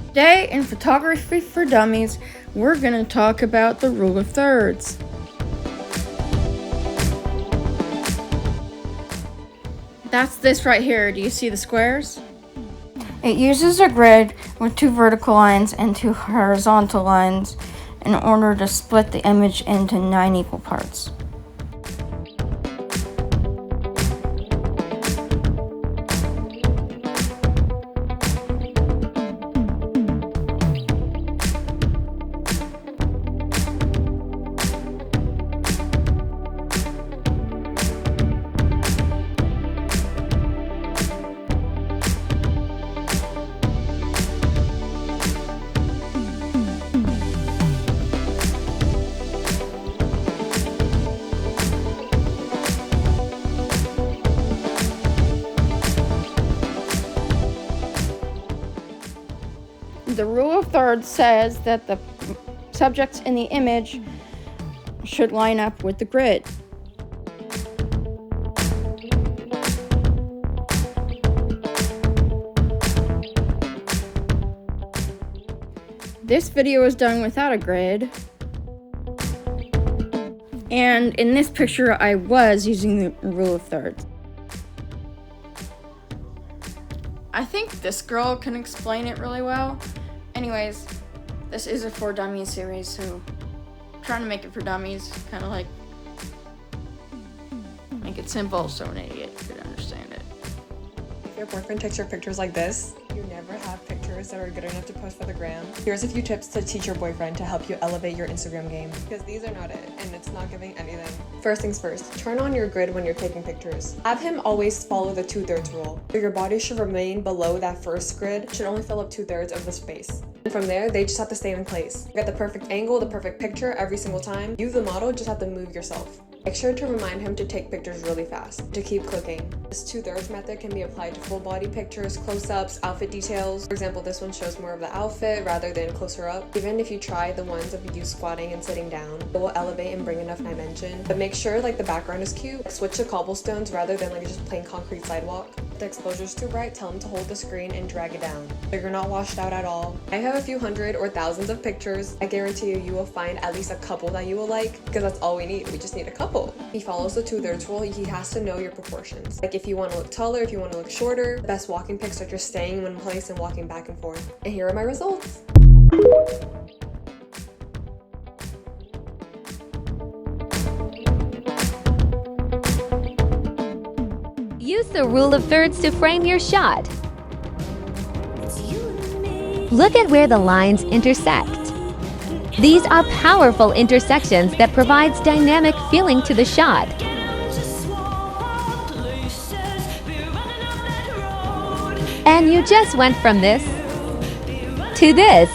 Today in Photography for Dummies, we're going to talk about the rule of thirds. That's this right here. Do you see the squares? It uses a grid with 2 vertical lines and 2 horizontal lines in order to split the image into 9 equal parts. The rule of thirds says that the subjects in the image should line up with the grid. This video is done without a grid. And in this picture, I was using the rule of thirds. I think this girl can explain it really well. Anyways, this is a For Dummies series, so I'm trying to make it for dummies, kind of like make it simple so an idiot could understand it. If your boyfriend takes your pictures like this, you never have pictures that are good enough to post for the gram. Here's a few tips to teach your boyfriend to help you elevate your Instagram game, because these are not it, and it's not giving anything. First things first, turn on your grid when you're taking pictures. Have him always follow the 2/3 rule. So your body should remain below that first grid, it should only fill up 2/3 of the space. And from there, they just have to stay in place. Get the perfect angle, the perfect picture every single time. You, the model, just have to move yourself. Make sure to remind him to take pictures really fast, to keep clicking. This 2/3 method can be applied to full body pictures, close-ups, outfit details. For example, this one shows more of the outfit rather than closer up. Even if you try the ones of you squatting and sitting down, it will elevate and bring enough dimension. But make sure the background is cute. Switch to cobblestones rather than just plain concrete sidewalk. If the exposure's too bright, tell him to hold the screen and drag it down, so you're not washed out at all. I have a few hundred or thousands of pictures. I guarantee you will find at least a couple that you will like, because that's all we need. We just need a couple. He follows the 2/3 rule. He has to know your proportions. If you want to look taller, if you want to look shorter, the best walking pics are just staying in one place and walking back and forth. And here are my results. Use the rule of thirds to frame your shot. Look at where the lines intersect. These are powerful intersections that provides dynamic feeling to the shot. And you just went from this to this.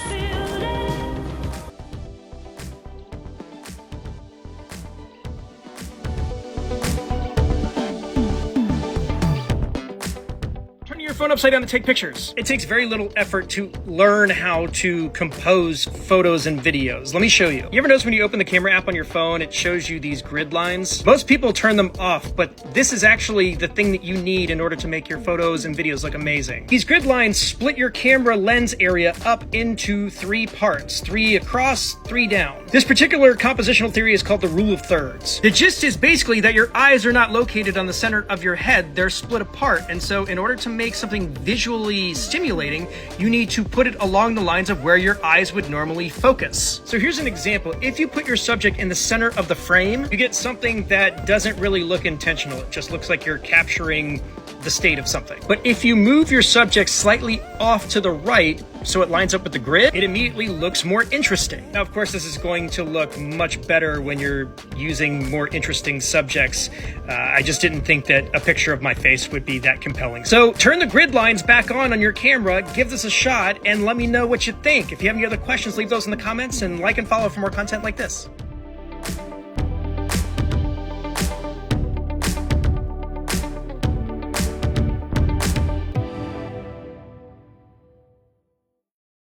Your phone upside down to take pictures. It takes very little effort to learn how to compose photos and videos. Let me show you. You ever notice when you open the camera app on your phone, it shows you these grid lines? Most people turn them off, but this is actually the thing that you need in order to make your photos and videos look amazing. These grid lines split your camera lens area up into 3 parts, 3 across, 3 down. This particular compositional theory is called the rule of thirds. The gist is basically that your eyes are not located on the center of your head, they're split apart, and so in order to make something visually stimulating, you need to put it along the lines of where your eyes would normally focus. So here's an example. If you put your subject in the center of the frame, you get something that doesn't really look intentional. It just looks like you're capturing the state of something. But if you move your subject slightly off to the right, so it lines up with the grid, it immediately looks more interesting. Now, of course, this is going to look much better when you're using more interesting subjects. I just didn't think that a picture of my face would be that compelling. So turn the grid lines back on your camera, give this a shot, and let me know what you think. If you have any other questions, leave those in the comments, and like and follow for more content like this.